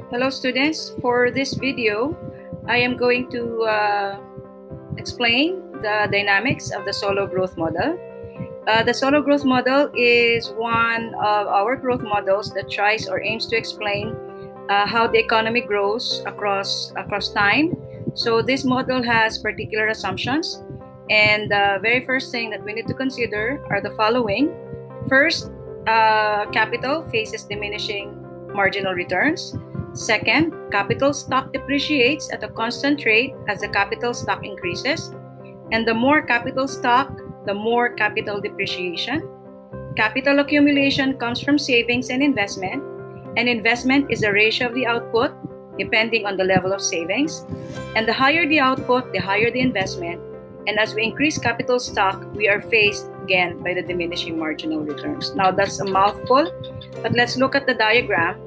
Hello students, for this video I am going to explain the dynamics of the solo growth model. The solo growth model is one of our growth models that tries or aims to explain how the economy grows across time. So this model has particular assumptions, and the very first thing that we need to consider are the following. First, capital faces diminishing marginal returns. Second, capital stock depreciates at a constant rate as the capital stock increases. And the more capital stock, the more capital depreciation. Capital accumulation comes from savings and investment is a ratio of the output depending on the level of savings. And the higher the output, the higher the investment. And as we increase capital stock, we are faced again by the diminishing marginal returns. Now that's a mouthful, but let's look at the diagram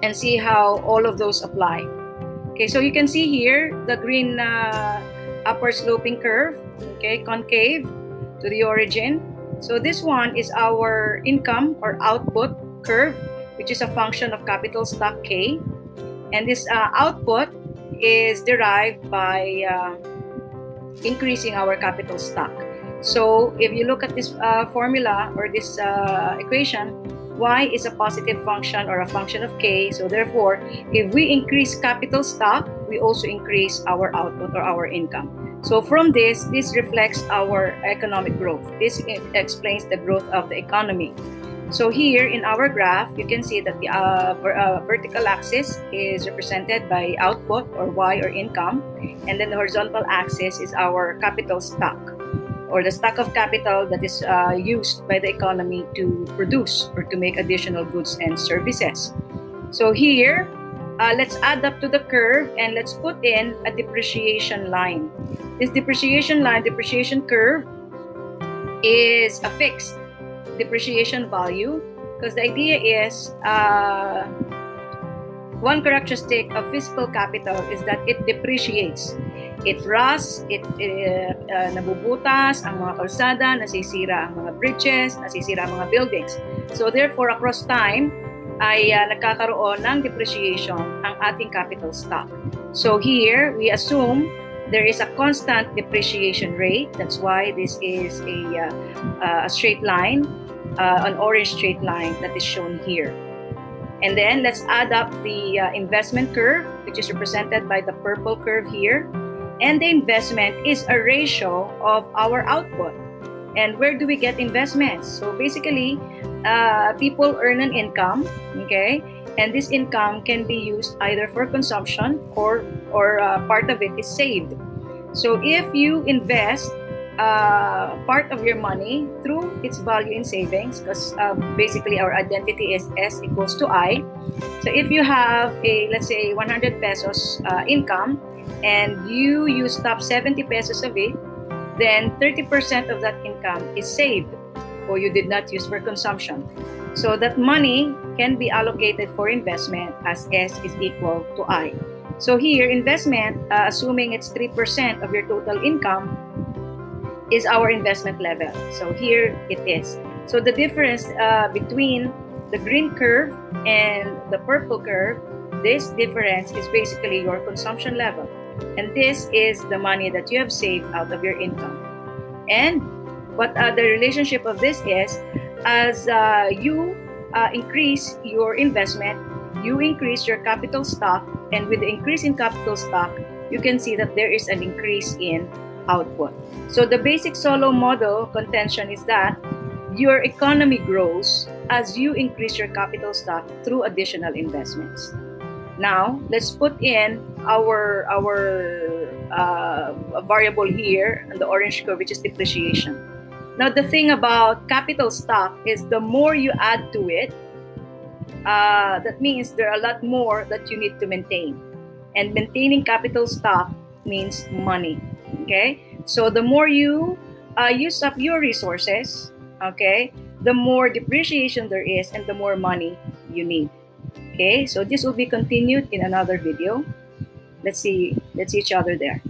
and see how all of those apply. Okay, so you can see here the green upward sloping curve, okay, concave to the origin. So this one is our income or output curve, which is a function of capital stock K. And this output is derived by increasing our capital stock. So if you look at this formula or this equation, y is a positive function or a function of k. So therefore, if we increase capital stock, we also increase our output or our income. So from this reflects our economic growth. This explains the growth of the economy. So here in our graph, you can see that the vertical axis is represented by output or y or income, and then the horizontal axis is our capital stock, or the stock of capital that is used by the economy to produce or to make additional goods and services. So here, let's add up to the curve and let's put in a depreciation line. This depreciation curve is a fixed depreciation value, because the idea is one characteristic of physical capital is that it depreciates. It rusts, nabubutas ang mga kalsada, nasisira ang mga bridges, nasisira ang mga buildings. So therefore, across time, ay nagkakaroon ng depreciation ang ating capital stock. So here, we assume there is a constant depreciation rate. That's why this is a straight line, an orange straight line that is shown here. And then let's add up the investment curve, which is represented by the purple curve here. And the investment is a ratio of our output. And where do we get investments? So basically, people earn an income, okay? And this income can be used either for consumption or part of it is saved. So if you invest part of your money through its value in savings, because basically our identity is S equals to I. So if you have a, let's say, 100 pesos income, and you used up 70 pesos of it, then 30% of that income is saved, or you did not use for consumption. So that money can be allocated for investment as S is equal to I. So here, investment, assuming it's 3% of your total income, is our investment level. So here it is. So the difference between the green curve and the purple curve, this difference is basically your consumption level. And this is the money that you have saved out of your income. And what the relationship of this is, as you increase your investment, you increase your capital stock, and with the increase in capital stock, you can see that there is an increase in output. So the basic solo model contention is that your economy grows as you increase your capital stock through additional investments. Now, let's put in our variable here in the orange curve, which is depreciation. Now, the thing about capital stock is the more you add to it, that means there are a lot more that you need to maintain. And maintaining capital stock means money, okay? So the more you use up your resources, okay, the more depreciation there is and the more money you need. Okay, so this will be continued in another video. Let's see each other there.